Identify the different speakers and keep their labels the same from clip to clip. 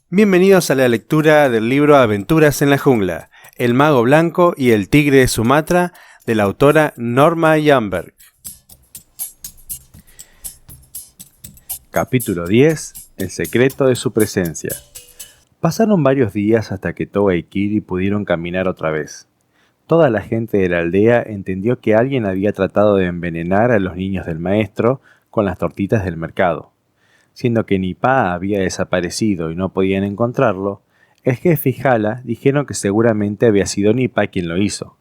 Speaker 1: Bienvenidos a la lectura del libro Aventuras en la Jungla, El Mago Blanco y el Tigre de Sumatra, de la autora Norma Jamberg. Capítulo 10. El secreto de su presencia. Pasaron varios días hasta que Toga y Kiri pudieron caminar otra vez. Toda la gente de la aldea entendió que alguien había tratado de envenenar a los niños del maestro con las tortitas del mercado. Siendo que Nipa había desaparecido y no podían encontrarlo, el jefe y Jala dijeron que seguramente había sido Nipa quien lo hizo.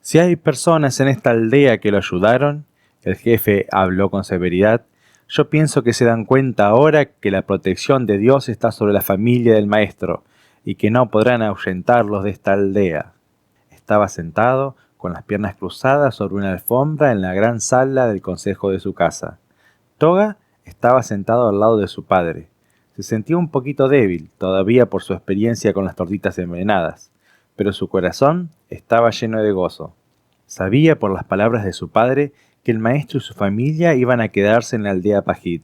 Speaker 1: Si hay personas en esta aldea que lo ayudaron, el jefe habló con severidad, yo pienso que se dan cuenta ahora que la protección de Dios está sobre la familia del maestro y que no podrán ahuyentarlos de esta aldea. Estaba sentado, con las piernas cruzadas sobre una alfombra en la gran sala del consejo de su casa. Toga estaba sentado al lado de su padre. Se sentía un poquito débil, todavía por su experiencia con las tortitas envenenadas, pero su corazón estaba lleno de gozo. Sabía por las palabras de su padre que el maestro y su familia iban a quedarse en la aldea Pajit.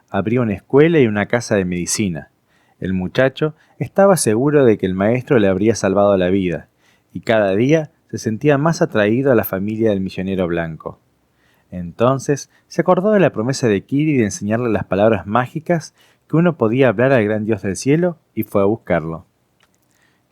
Speaker 1: Habría una escuela y una casa de medicina. El muchacho estaba seguro de que el maestro le habría salvado la vida, y cada día se sentía más atraído a la familia del misionero blanco. Entonces se acordó de la promesa de Kiri de enseñarle las palabras mágicas que uno podía hablar al gran Dios del cielo y fue a buscarlo.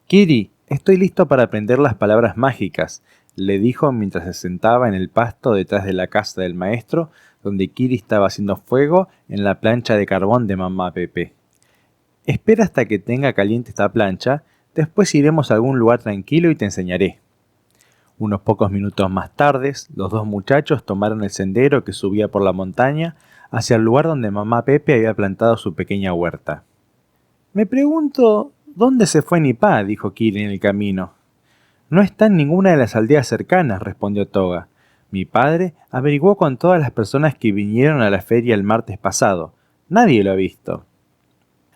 Speaker 1: «Kiri, estoy listo para aprender las palabras mágicas», le dijo mientras se sentaba en el pasto detrás de la casa del maestro, donde Kiri estaba haciendo fuego en la plancha de carbón de mamá Pepe. «Espera hasta que tenga caliente esta plancha, después iremos a algún lugar tranquilo y te enseñaré». Unos pocos minutos más tarde, los dos muchachos tomaron el sendero que subía por la montaña hacia el lugar donde mamá Pepe había plantado su pequeña huerta. «Me pregunto, ¿dónde se fue Nipa?», dijo Kiri en el camino. «No está en ninguna de las aldeas cercanas», respondió Toga. «Mi padre averiguó con todas las personas que vinieron a la feria el martes pasado. Nadie lo ha visto».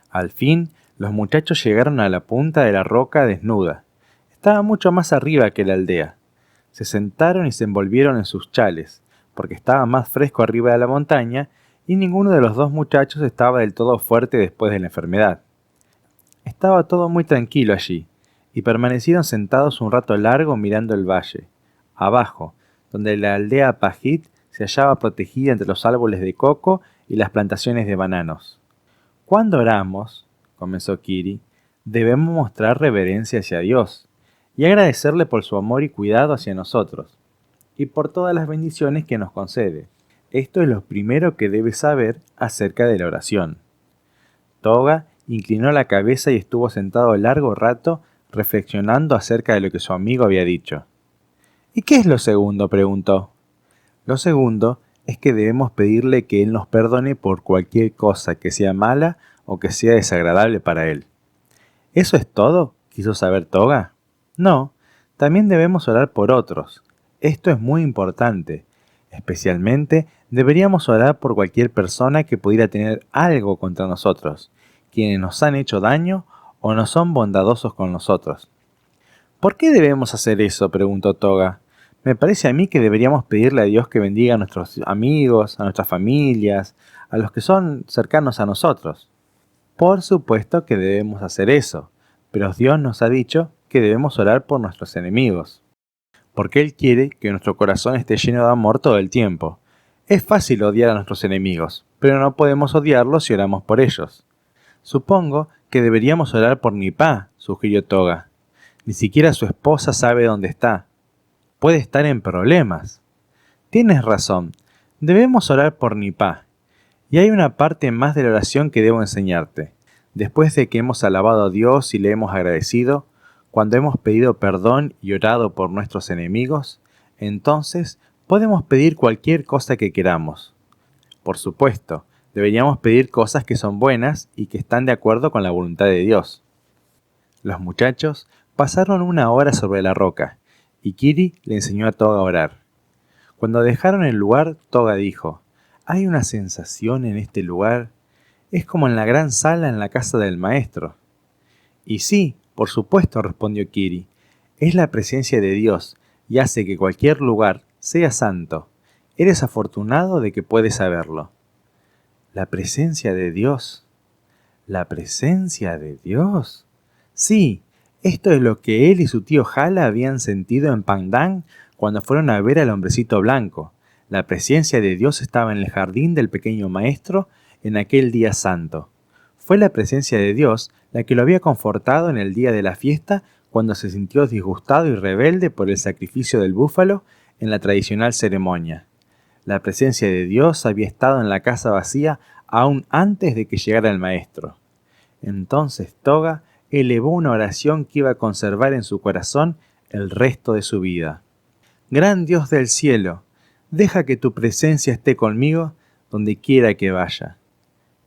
Speaker 1: Al fin, los muchachos llegaron a la punta de la roca desnuda. Estaba mucho más arriba que la aldea. Se sentaron y se envolvieron en sus chales, porque estaba más fresco arriba de la montaña y ninguno de los dos muchachos estaba del todo fuerte después de la enfermedad. Estaba todo muy tranquilo allí, y permanecieron sentados un rato largo mirando el valle. Abajo, donde la aldea Pajit se hallaba protegida entre los árboles de coco y las plantaciones de bananos. «Cuando oramos», comenzó Kiri, «debemos mostrar reverencia hacia Dios y agradecerle por su amor y cuidado hacia nosotros, y por todas las bendiciones que nos concede. Esto es lo primero que debes saber acerca de la oración». Toga inclinó la cabeza y estuvo sentado largo rato reflexionando acerca de lo que su amigo había dicho. «¿Y qué es lo segundo?», preguntó. «Lo segundo es que debemos pedirle que Él nos perdone por cualquier cosa que sea mala o que sea desagradable para Él». «¿Eso es todo?», quiso saber Toga. «No, también debemos orar por otros. Esto es muy importante. Especialmente deberíamos orar por cualquier persona que pudiera tener algo contra nosotros, quienes nos han hecho daño o no son bondadosos con nosotros». «¿Por qué debemos hacer eso?», preguntó Toga. «Me parece a mí que deberíamos pedirle a Dios que bendiga a nuestros amigos, a nuestras familias, a los que son cercanos a nosotros». «Por supuesto que debemos hacer eso, pero Dios nos ha dicho que debemos orar por nuestros enemigos, porque Él quiere que nuestro corazón esté lleno de amor todo el tiempo. Es fácil odiar a nuestros enemigos, pero no podemos odiarlos si oramos por ellos». «Supongo que deberíamos orar por Nipa», sugirió Toga. «Ni siquiera su esposa sabe dónde está. Puede estar en problemas». «Tienes razón, debemos orar por Nipa. Y hay una parte más de la oración que debo enseñarte. Después de que hemos alabado a Dios y le hemos agradecido, cuando hemos pedido perdón y orado por nuestros enemigos, entonces podemos pedir cualquier cosa que queramos. Por supuesto, deberíamos pedir cosas que son buenas y que están de acuerdo con la voluntad de Dios». Los muchachos pasaron una hora sobre la roca, y Kiri le enseñó a Toga a orar. Cuando dejaron el lugar, Toga dijo: «Hay una sensación en este lugar. Es como en la gran sala en la casa del maestro». «Y sí, por supuesto», respondió Kiri. «Es la presencia de Dios y hace que cualquier lugar sea santo. Eres afortunado de que puedes saberlo». «¿La presencia de Dios?». ¿La presencia de Dios? Sí, esto es lo que él y su tío Jala habían sentido en Pangdang cuando fueron a ver al hombrecito blanco. La presencia de Dios estaba en el jardín del pequeño maestro en aquel día santo. Fue la presencia de Dios la que lo había confortado en el día de la fiesta cuando se sintió disgustado y rebelde por el sacrificio del búfalo en la tradicional ceremonia. La presencia de Dios había estado en la casa vacía aún antes de que llegara el maestro. Entonces Toga elevó una oración que iba a conservar en su corazón el resto de su vida. Gran Dios del cielo, deja que tu presencia esté conmigo donde quiera que vaya.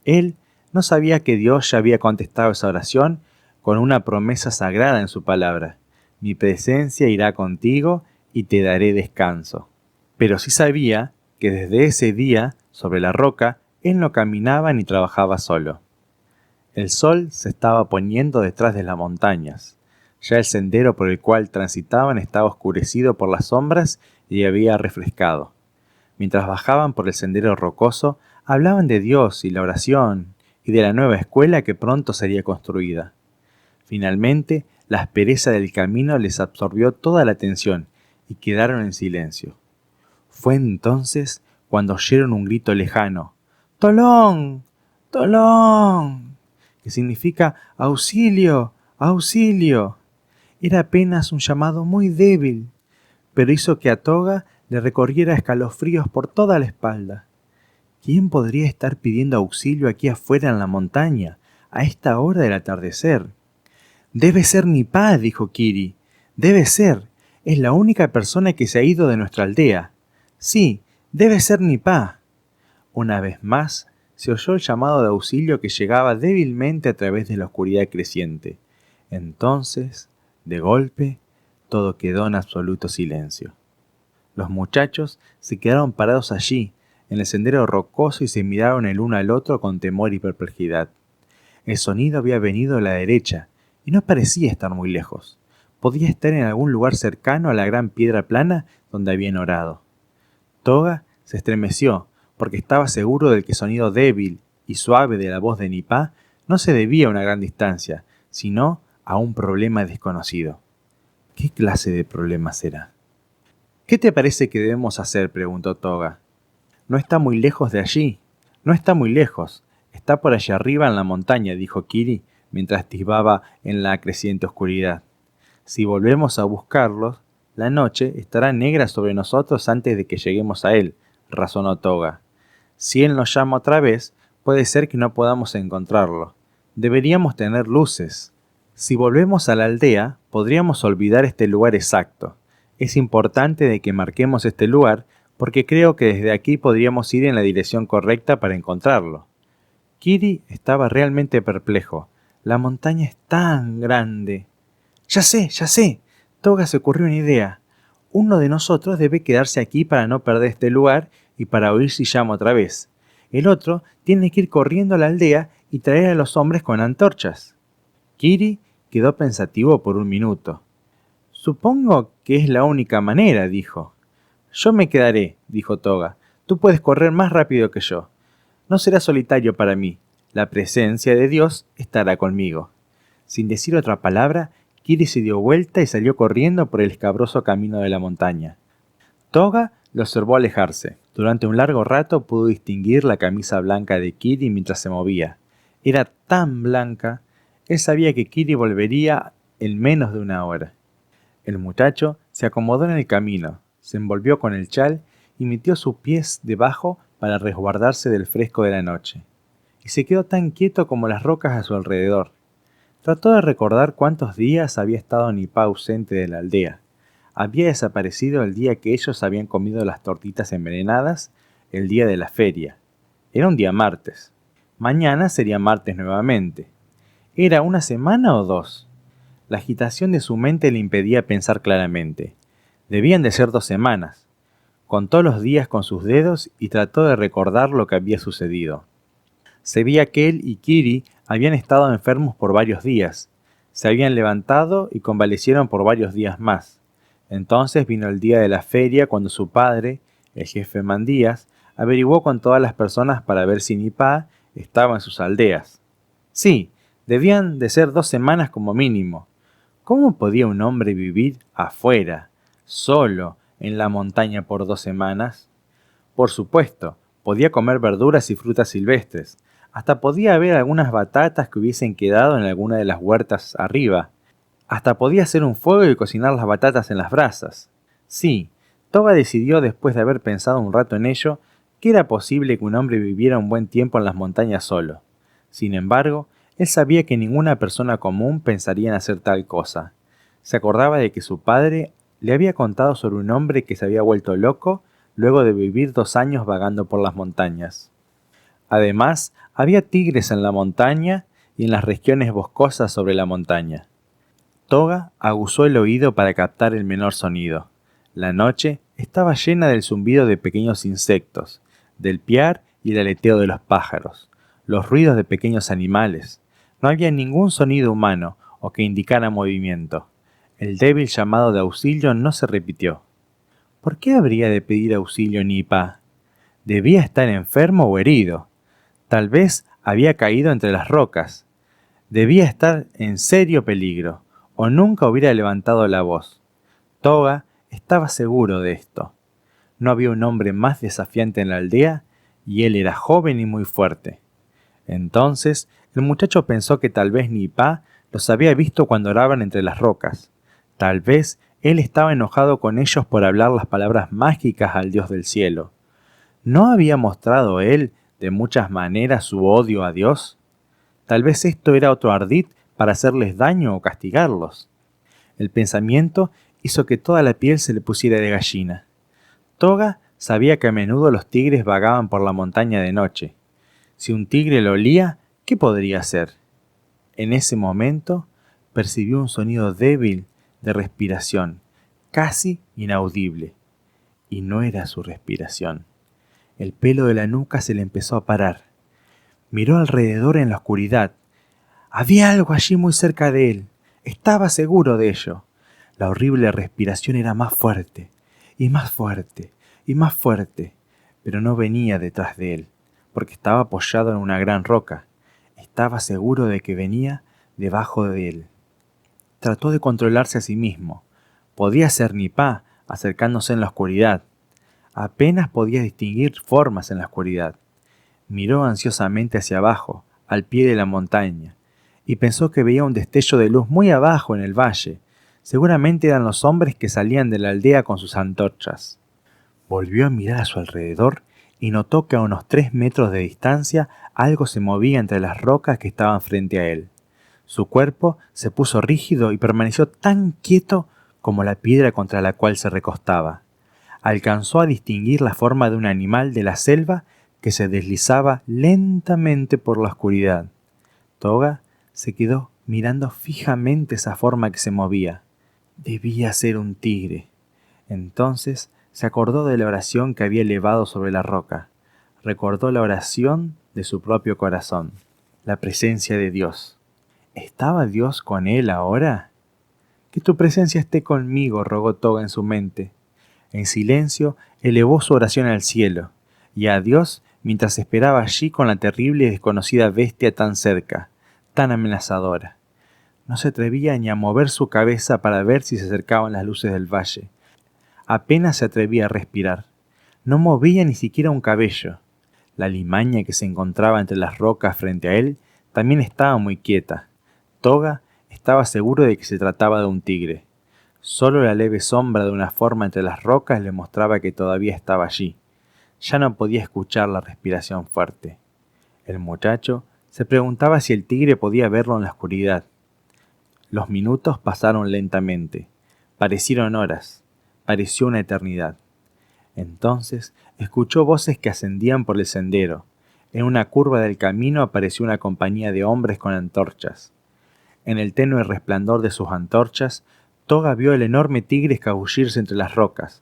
Speaker 1: Él no sabía que Dios ya había contestado esa oración con una promesa sagrada en su palabra. Mi presencia irá contigo y te daré descanso. Pero sí sabía que desde ese día, sobre la roca, él no caminaba ni trabajaba solo. El sol se estaba poniendo detrás de las montañas. Ya el sendero por el cual transitaban estaba oscurecido por las sombras y había refrescado. Mientras bajaban por el sendero rocoso, hablaban de Dios y la oración y de la nueva escuela que pronto sería construida. Finalmente, la aspereza del camino les absorbió toda la atención y quedaron en silencio. Fue entonces cuando oyeron un grito lejano: ¡Tolón! ¡Tolón!, que significa ¡auxilio! ¡Auxilio! Era apenas un llamado muy débil, pero hizo que a Toga le recorriera escalofríos por toda la espalda. ¿Quién podría estar pidiendo auxilio aquí afuera en la montaña, a esta hora del atardecer? Debe ser Nipa, dijo Kiri. Debe ser. Es la única persona que se ha ido de nuestra aldea. Sí, debe ser Nipa. Una vez más, se oyó el llamado de auxilio que llegaba débilmente a través de la oscuridad creciente. Entonces, de golpe, todo quedó en absoluto silencio. Los muchachos se quedaron parados allí, en el sendero rocoso, y se miraron el uno al otro con temor y perplejidad. El sonido había venido de la derecha, y no parecía estar muy lejos. Podía estar en algún lugar cercano a la gran piedra plana donde habían orado. Toga se estremeció, porque estaba seguro de que el sonido débil y suave de la voz de Nipa no se debía a una gran distancia, sino a un problema desconocido. ¿Qué clase de problema será? ¿Qué te parece que debemos hacer?, preguntó Toga. No está muy lejos de allí. No está muy lejos. Está por allá arriba en la montaña, dijo Kiri, mientras tibaba en la creciente oscuridad. Si volvemos a buscarlos, la noche estará negra sobre nosotros antes de que lleguemos a él, razonó Toga. Si él nos llama otra vez, puede ser que no podamos encontrarlo. Deberíamos tener luces. Si volvemos a la aldea, podríamos olvidar este lugar exacto. Es importante de que marquemos este lugar porque creo que desde aquí podríamos ir en la dirección correcta para encontrarlo. Kiri estaba realmente perplejo. La montaña es tan grande. Ya sé. Toga se ocurrió una idea. Uno de nosotros debe quedarse aquí para no perder este lugar y para oír si llama otra vez. El otro tiene que ir corriendo a la aldea y traer a los hombres con antorchas. Kiri quedó pensativo por un minuto. Supongo que es la única manera, dijo. Yo me quedaré, dijo Toga. Tú puedes correr más rápido que yo. No será solitario para mí. La presencia de Dios estará conmigo. Sin decir otra palabra, Kiri se dio vuelta y salió corriendo por el escabroso camino de la montaña. Toga lo observó alejarse. Durante un largo rato pudo distinguir la camisa blanca de Kiri mientras se movía. Era tan blanca. Él sabía que Kiri volvería en menos de una hora. El muchacho se acomodó en el camino, se envolvió con el chal y metió sus pies debajo para resguardarse del fresco de la noche. Y se quedó tan quieto como las rocas a su alrededor. Trató de recordar cuántos días había estado Nipa ausente de la aldea. Había desaparecido el día que ellos habían comido las tortitas envenenadas, el día de la feria. Era un día martes. Mañana sería martes nuevamente. ¿Era una semana o dos? La agitación de su mente le impedía pensar claramente. Debían de ser 2 semanas. Contó los días con sus dedos y trató de recordar lo que había sucedido. Se veía que él y Kiri habían estado enfermos por varios días. Se habían levantado y convalecieron por varios días más. Entonces vino el día de la feria cuando su padre, el jefe Mandías, averiguó con todas las personas para ver si Nipa estaba en sus aldeas. Sí, debían de ser 2 semanas como mínimo. ¿Cómo podía un hombre vivir afuera, solo, en la montaña por 2 semanas? Por supuesto, podía comer verduras y frutas silvestres. Hasta podía haber algunas batatas que hubiesen quedado en alguna de las huertas arriba. Hasta podía hacer un fuego y cocinar las batatas en las brasas. Sí, Toga decidió, después de haber pensado un rato en ello, que era posible que un hombre viviera un buen tiempo en las montañas solo. Sin embargo, él sabía que ninguna persona común pensaría en hacer tal cosa. Se acordaba de que su padre le había contado sobre un hombre que se había vuelto loco luego de vivir 2 años vagando por las montañas. Además, había tigres en la montaña y en las regiones boscosas sobre la montaña. Toga aguzó el oído para captar el menor sonido. La noche estaba llena del zumbido de pequeños insectos, del piar y el aleteo de los pájaros, los ruidos de pequeños animales. No había ningún sonido humano o que indicara movimiento. El débil llamado de auxilio no se repitió. ¿Por qué habría de pedir auxilio Nipa? Debía estar enfermo o herido. Tal vez había caído entre las rocas. Debía estar en serio peligro, o nunca hubiera levantado la voz. Toga estaba seguro de esto. No había un hombre más desafiante en la aldea, y él era joven y muy fuerte. Entonces, el muchacho pensó que tal vez Nipa los había visto cuando oraban entre las rocas. Tal vez él estaba enojado con ellos por hablar las palabras mágicas al Dios del cielo. ¿No había mostrado él, de muchas maneras, su odio a Dios? Tal vez esto era otro ardid para hacerles daño o castigarlos. El pensamiento hizo que toda la piel se le pusiera de gallina. Toga sabía que a menudo los tigres vagaban por la montaña de noche. Si un tigre lo olía, ¿qué podría hacer? En ese momento percibió un sonido débil de respiración, casi inaudible. Y no era su respiración. El pelo de la nuca se le empezó a parar. Miró alrededor en la oscuridad. Había algo allí muy cerca de él. Estaba seguro de ello. La horrible respiración era más fuerte, y más fuerte, y más fuerte, pero no venía detrás de él, porque estaba apoyado en una gran roca. Estaba seguro de que venía debajo de él. Trató de controlarse a sí mismo. Podía ser Nipa, acercándose en la oscuridad. Apenas podía distinguir formas en la oscuridad. Miró ansiosamente hacia abajo, al pie de la montaña, y pensó que veía un destello de luz muy abajo en el valle. Seguramente eran los hombres que salían de la aldea con sus antorchas. Volvió a mirar a su alrededor y notó que a unos 3 metros de distancia algo se movía entre las rocas que estaban frente a él. Su cuerpo se puso rígido y permaneció tan quieto como la piedra contra la cual se recostaba. Alcanzó a distinguir la forma de un animal de la selva que se deslizaba lentamente por la oscuridad. Toga se quedó mirando fijamente esa forma que se movía. Debía ser un tigre. Entonces se acordó de la oración que había elevado sobre la roca. Recordó la oración de su propio corazón, la presencia de Dios. ¿Estaba Dios con él ahora? Que tu presencia esté conmigo, rogó Toga en su mente. En silencio elevó su oración al cielo y a Dios mientras esperaba allí con la terrible y desconocida bestia tan cerca, tan amenazadora. No se atrevía ni a mover su cabeza para ver si se acercaban las luces del valle. Apenas se atrevía a respirar. No movía ni siquiera un cabello. La limaña que se encontraba entre las rocas frente a él también estaba muy quieta. Toga estaba seguro de que se trataba de un tigre. Solo la leve sombra de una forma entre las rocas le mostraba que todavía estaba allí. Ya no podía escuchar la respiración fuerte. El muchacho se preguntaba si el tigre podía verlo en la oscuridad. Los minutos pasaron lentamente. Parecieron horas. Pareció una eternidad. Entonces escuchó voces que ascendían por el sendero. En una curva del camino apareció una compañía de hombres con antorchas. En el tenue resplandor de sus antorchas, Toga vio el enorme tigre escabullirse entre las rocas.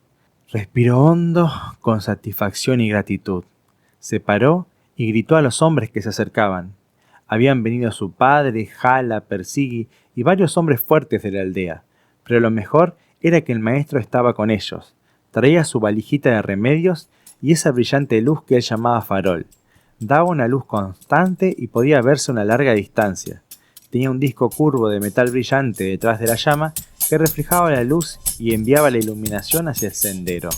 Speaker 1: Respiró hondo con satisfacción y gratitud. Se paró y gritó a los hombres que se acercaban. Habían venido su padre, Jala, Persigi y varios hombres fuertes de la aldea, pero lo mejor era que el maestro estaba con ellos. Traía su valijita de remedios y esa brillante luz que él llamaba farol. Daba una luz constante y podía verse a una larga distancia. Tenía un disco curvo de metal brillante detrás de la llama que reflejaba la luz y enviaba la iluminación hacia el sendero.